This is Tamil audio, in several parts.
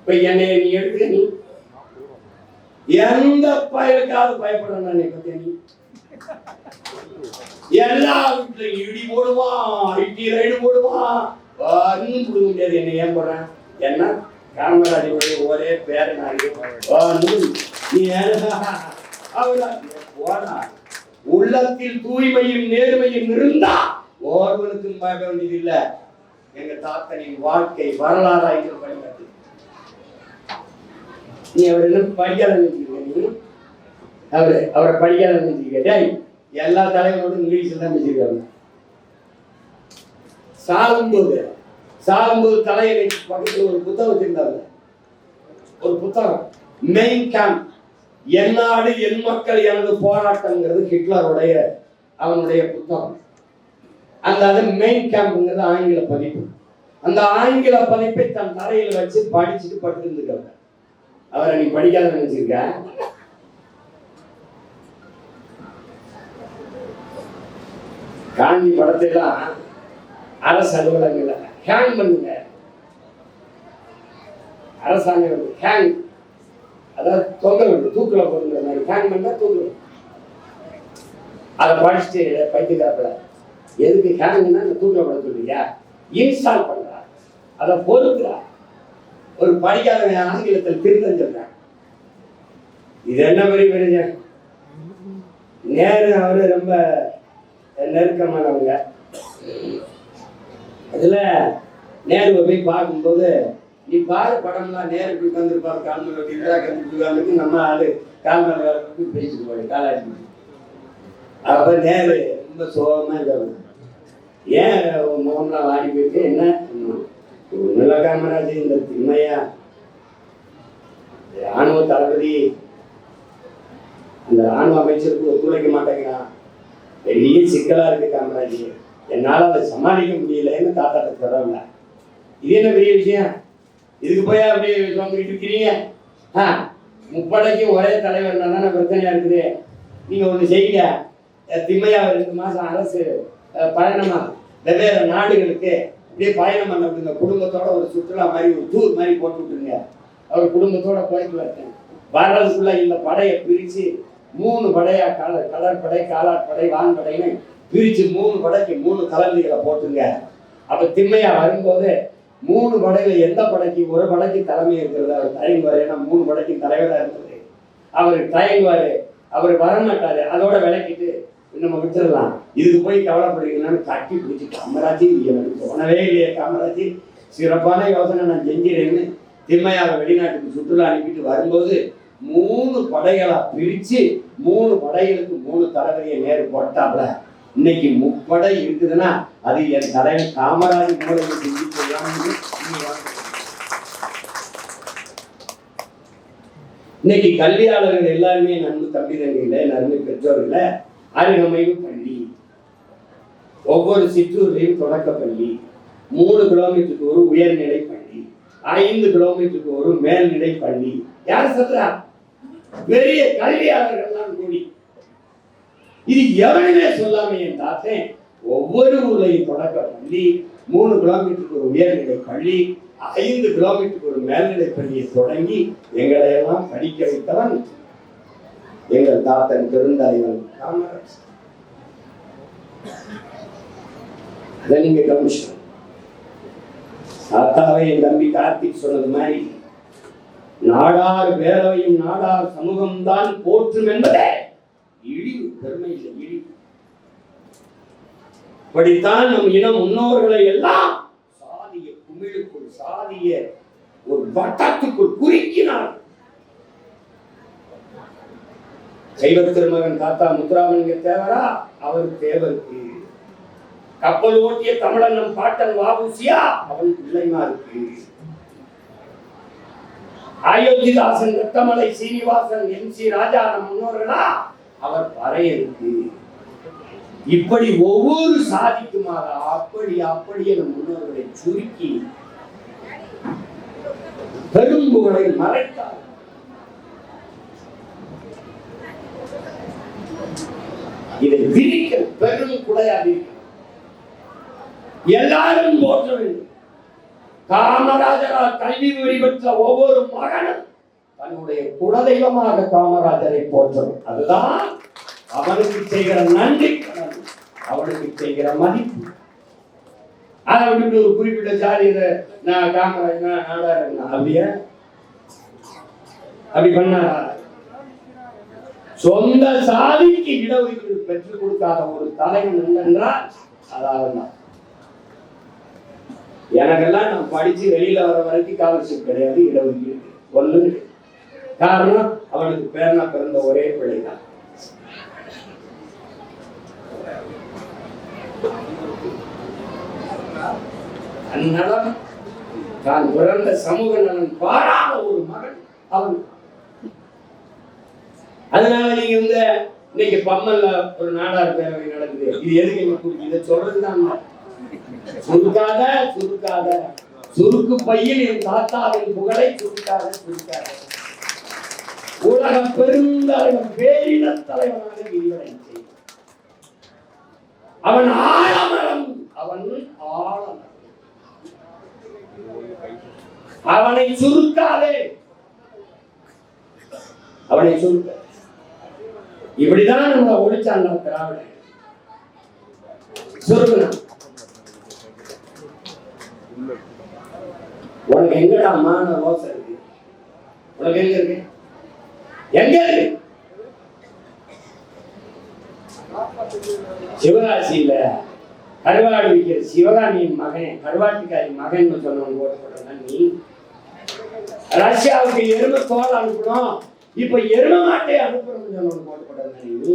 இப்ப என்னை நீ எடுத்துக்க, நீ எந்த பயலுக்காவது பயப்படணும். நீ பத்தியா நீ எல்லா வீட்டுல இடி போடுவான், ஐடி ரைடு போடுவான், ஒன்னும் கொடுக்க முடியாது. என்ன ஏன் போடுறேன்? என்ன காமராஜருடைய ஒரே பேர நீ போனா உள்ளத்தில் தூய்மையும் நேர்மையும் இருந்தா ஒருவனுக்கும் பார்க்க வேண்டியது இல்ல. எங்க தாத்தனின் வாழ்க்கை வரலாறா இது படிக்கிறது. நீ அவர் என்ன படிக்காத நினைச்சிருக்க? நீ அவரை படிக்காத நினைச்சிருக்க? எல்லா தலைவரோடும் இங்கிலீஷ்ல தான் பேசியிருக்காங்க. சாகும்போது தலையை பக்கத்தில் ஒரு புத்தகம் வச்சிருந்தாங்க. ஒரு புத்தகம், மெயின் கேம்ப், என் நாடு என் மக்கள் எனது போராட்டம்ங்கிறது ஹிட்லருடைய அவனுடைய புத்தகம். அந்த மெயின் கேம்ப்ங்கிறது ஆங்கில பதிப்பு. அந்த ஆங்கில பதிப்பை தன் தரையில் வச்சு படிச்சுட்டு பட்டு இருந்துக்கிறாங்க. அவரை நீ படிக்காத நினைச்சிருக்க? காந்தி படத்தை எல்லாம் அரசு அலுவலகங்கள்ல ஹேங் பண்ணுங்க. அரசாங்கம் ஹேங், அதாவது தொங்க விடு, தூக்கில போடுங்கிற மாதிரி ஹேங் பண்ணா தூக்கு. அதை படிச்சுட்டு பைத்தியக்காரப்பட எதுக்கு ஹேங்னா தூக்கில போட சொல்றீங்க? இன்ஸ்டால் பண்றா, அதை பொறுக்கிறா. ஒரு படிக்காத ஆங்கிலத்தில் திருத்தம் சொல்றாங்க. இது என்ன பெரிய நேரு அவரு ரொம்ப நெருக்கமானவங்க. அதுல நேருவை போய் பார்க்கும்போது, நீ பாரு படம்லாம் நேரு இப்படி வந்துருப்பாரு, கால்மேல் இந்திரா காந்தி இப்படி வந்துருக்கு, நம்ம ஆளு கால்மேல் பேசிட்டு போய் காலாட்டி. அப்ப நேரு ரொம்ப சோகமா இருக்காங்க. ஏன் முகம்லாம் வாடி போயிட்டு? என்ன நில காமராஜ் இந்த திண்மையா ராணுவ தளபதி அந்த ராணுவ அமைச்சருக்கு ஒத்துழைக்க மாட்டேங்கிறான், பெரிய சிக்கலா இருக்கு காமராஜ், என்னால அதை சமாளிக்க முடியலன்னு தாத்தாட்ட சொல்றவங்க. இது என்ன பெரிய விஷயம்? இதுக்கு போய் அப்படி சொல்லிட்டு இருக்கிறீங்க? முப்படைக்கு ஒரே தலைவர் தானே பிரச்சனையா இருக்குது. நீங்க ஒண்ணு செய்யுங்க, திம்மையா 2 மாசம் அரசு பயணமா வெவ்வேறு நாடுகளுக்கு அப்படியே பயணம் பண்ண விட்டுங்க. குடும்பத்தோட ஒரு சுற்றுலா மாதிரி ஒரு டூர் மாதிரி போட்டு விட்டுருங்க. அவர் குடும்பத்தோட போயிட்டு வரேன். வர்றதுக்குள்ள இந்த படையை பிரிச்சு 3 படையா, கடற்படை, காலாட்படை, வான்படைன்னு பிரிச்சு 3 படைக்கு 3 தளபதிகளை போட்டுங்க. அப்ப திம்மையா வரும்போது 3 படையில எந்த படைக்கு ஒரு படைக்கு தலைமை இருக்கிறது அவர் தயங்குவார். ஏன்னா 3 படைக்கு தலைவராக இருந்தது. அவரு தயங்குவாரு, அவர் வரமாட்டாரு. அதோட விளக்கிட்டு நம்ம விட்டுடலாம், இதுக்கு போய் கவலைப்படுறீங்களான்னு கட்டி பிடிச்சி, காமராஜி எனக்கு தோணவே இல்லையே காமராஜி, சிறப்பான யோசனை நான் செஞ்சிடறேன்னு திம்மையாவை வெளிநாட்டுக்கு சுற்றுலா அனுப்பிட்டு வரும்போது 3 படைகளா பிரிச்சு 3 படைகளுக்கு 3 தளபதியை நேரு போட்டாப்ல. இன்னைக்கு 3 படை இருக்குதுன்னா அது என் தலைவர் காமராஜ் மூலம் செஞ்சு போடலாம்னு. இன்னைக்கு கல்வியாளர்கள் எல்லாருமே நன்மை தம்பி தங்கையில நன்மை பெற்றோர்கள அருகமைவு பள்ளி, ஒவ்வொரு சிற்றூர்லையும் தொடக்க பள்ளி, 3 கிலோமீட்டருக்கு ஒரு உயர்நிலை பள்ளி, 5 கிலோமீட்டருக்கு ஒரு மேல்நிலை பள்ளி. யார் சொல்றா? பெரிய கல்வியாளர்கள் கூடி. இது எவனுமே சொல்லாம என் தாத்தேன் ஒவ்வொரு ஊர்லையும் தொடக்க பள்ளி, 3 கிலோமீட்டருக்கு ஒரு உயர்நிலை பள்ளி, 5 கிலோமீட்டருக்கு ஒரு மேல்நிலை பள்ளியை தொடங்கி எங்களை எல்லாம் படிக்க வைத்தவன் எங்கள் தாத்தன் பெருந்தலைவன் காமராஜ். அதை நீங்க கவனிச்சோம். தாத்தாவை என் தம்பி கார்த்திக் சொன்னது மாதிரி நாடார் பேரவையும் நாடார் சமூகம் தான் போற்றும் என்பதே இழிவு, பெருமை இல்லை, இழிவு. இப்படித்தான் நம் இனம் முன்னோர்களை எல்லாம் சாதிய குமிழுக்குள், சாதிய ஒரு வட்டத்துக்குள் குறுக்கினார். சைவ திருமகன் தாத்தா முத்துராமலிங்க தேவரா, அவர் தேவருக்கு. கப்பல் ஓட்டிய தமிழன் நம் பாட்டன் வாபூசியா, அவன் பிள்ளைமாருக்கு. அயோத்திதாசன், ரத்தமலை சீனிவாசன், MC ராஜா நம் முன்னோர்களா, அவர் பறையருக்கு. இப்படி ஒவ்வொரு சாதிக்குமாக அப்படியே நம் முன்னோர்களை சுருக்கி பெரும்புகளை மறைத்தார். இதை விரிக்க பெரும் குடையாக எல்லாரும் போற்ற வேண்டும். காமராஜரால் கல்வி பெற்ற ஒவ்வொரு மகனும் தன்னுடைய குலதெய்வமாக காமராஜரை போற்றணும். அதுதான் அவனுக்கு செய்கிற நன்றி, அவனுக்கு செய்கிற மதிப்பு. அதை விட்டு ஒரு குறிப்பிட்ட ஜாதியில நான் காமராஜ் நாடாருங்க அப்படியே அப்படி பண்ணாரா? சொந்த சாதிக்கு இடஒதுக்கீடு பெற்றுக் கொடுக்காத ஒரு தலைவன் என்றால் அதாவது எனக்கெல்லாம் நான் படிச்சு வெளியில வர வரைக்கும் ஸ்காலர்ஷிப் கிடையாது, இடஒதுக்கீடு ஒன்று. காரணம் அவனுக்கு பேரனா பிறந்த ஒரே பிள்ளைதான். அந்நலம் தான் பிறந்த சமூக நலன் பாராத ஒரு மகன் அவன். அதனால நீங்க இன்னைக்கு பம்மல்ல ஒரு நாடார் பேரவை நடக்குது. இது எதுக்கு எங்களுக்கு இதை சொல்றதுதான். சுருக்காத சுருக்காத சுருக்கு பையில் என் தாத்தாவின் புகழை சுருக்காத உலக பெருந்தலைவன் பேரின தலைவனாக விரிவடை செய்த அவன் ஆழமரம், அவனை சுருக்காதே, அவனை சுருக்க. இப்படிதான் நம்ம ஒழிச்சாங்க திராவிட சுருக்கணும். உனக்கு எங்கடா மான ரோசம் இருக்கு? உனக்கு எங்க இருக்கு? எங்க இருக்கு? சிவகாசியில கருவாடு விற்கிற சிவகாமியின் மகன், கருவாட்டுக்காரி மகன் சொன்னவங்க ஓட்டப்பட்ட நீ ரஷ்யாவுக்கு எருமை தோல் அனுப்பணும், இப்ப எருமை மாட்டை அனுப்புறோம்னு சொன்னவங்க ஓட்டப்பட்ட நீ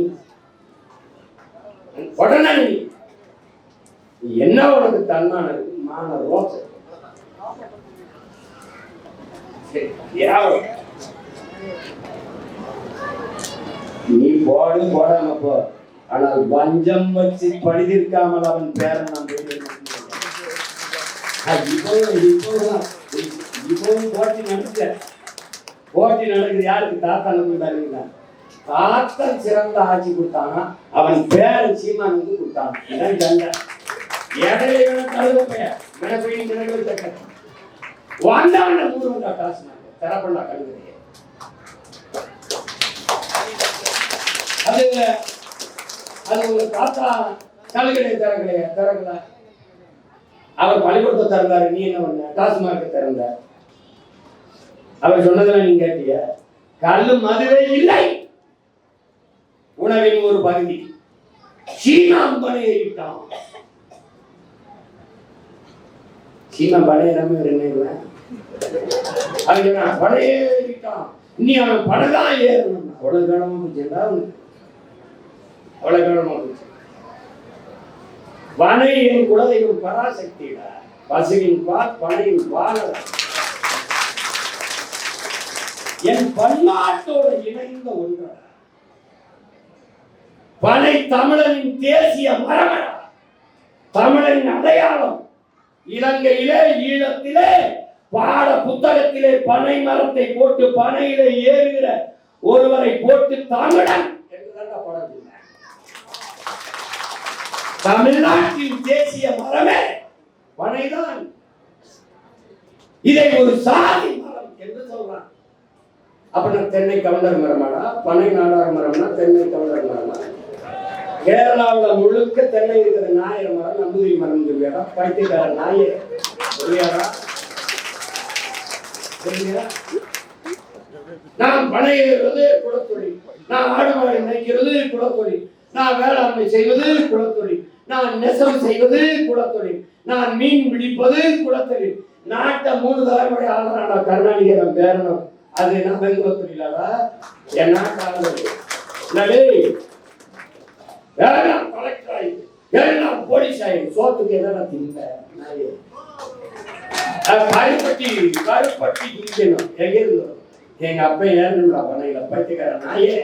உடனே என்ன உனக்கு தன்மான மான ரோசம்? நீ போடு போடாம போ, ஆனால் வஞ்சம் வச்சு பணிதிருக்காமல் அவன் பேரன் நாம் போட்டி நடக்குது. யாருக்கு? தாத்தா. தாத்தன் சிறந்த ஆட்சி கொடுத்தானா அவன் பேரன் சீமானுக்கு கொடுத்தான். இதான் சண்டை. இடையில கழுத பெயர் மெனப்பையும் கிணறு தக்க வாண்டாண்ட மூணு காசு தரப்பண்ணா கழுதையே. அது ஒரு தாத்தா கழுகடை திறக்கல. அவர் பள்ளிக்கூடத்தை திறந்தாரு, நீ என்ன பண்ண? டாஸ்மார்க் திறந்த. அவர் சொன்னதெல்லாம் நீங்க கேட்டிய? கல்லு மதுவே இல்லை, உணவின் ஒரு பகுதி. சீனாம் பணையிட்டான். சீனா பணையிடாம என்ன பணையேறிட்டான். இனி அவன் பணதான் ஏறணும். அவ்வளவு கனமா போச்சுடா அவனுக்கு, அவ்வளவு கனமா போச்சு. பனை என் குலதெய்வம் பராசக்திடா, பசுவின் பால் பனையின் பால என் பன்னாட்டோட இணைந்த ஒன்றா. பனை தமிழனின் தேசிய மரமடா, தமிழனின் அடையாளம். இலங்கையிலே ஈழத்திலே பாட புத்தகத்திலே பனை மரத்தை போட்டு பனையிலே ஏறுகிற ஒருவரை போட்டு தமிழன் என்றுதான் படம். தமிழ்நாட்டின் தேசிய மரமே பனைதான். இதை ஒரு சாதி மரம் என்று சொல்றான். அப்ப தென்னை கவுண்டர் மரமாடா, பனை நாடார் மரம்னா தென்னை கவுண்டர் மரமா? கேரளாவில் முழுக்க தென்னை இருக்கிற நாயர் மரம் நம்பூதிரி மரம் சொல்லியாடா? பைத்தியக்கார நாயே சொல்லியாடா? நான் பனை ஏறுவது குலத்தொழில், நான் ஆடு மாடு நினைக்கிறது குலத்தொழில், நான் வேளாண்மை செய்வது குலத்தொழில், நான் நெசவு செய்வது குலத்தொழில், நான் மீன் பிடிப்பது குலத்தொழில். நாட்டை 3 தலைமுறை ஆளுநரான கருணாநிதி பேரணும். அது என்ன குலத்தொழிலாடா? என் நாட்டு எல்லாம் கலெக்டர் ஆகி எல்லாம் போலீஸ் ஆகி சோத்துக்கு எதனா திங்க கருப்பட்டி திங்கணும். எங்க இருந்து? எங்க அப்பா ஏறணும்டா பனையில. பைத்தியக்கார நாயே,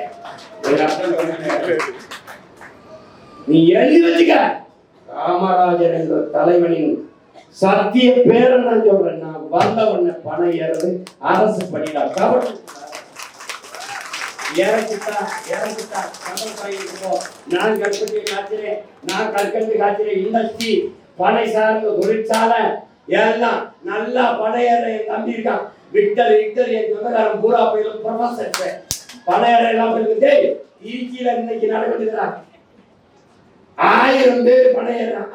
எங்க அப்பா நீ எழுதி வச்சுக்க. காமராஜர் என்ற தலைவனின் சத்திய பேரன் நான் சொல்றேன். நான் வந்த உடனே பணம் ஏறது அரசு பணியில கவனம் நான் கல்கண்டு காய்ச்சிறேன், இண்டஸ்ட்ரி பனை சார்ந்த தொழிற்சாலை எல்லாம் நல்லா படையேற என் தம்பி இருக்கான் விக்டர் என் சொந்தக்காரன் பூரா போயிடும் ப்ரொஃபசர் படையேற எல்லாம் போயிருக்கு ஈச்சியில இன்னைக்கு நடக்குதுடா 1000 பேர் படையேறான்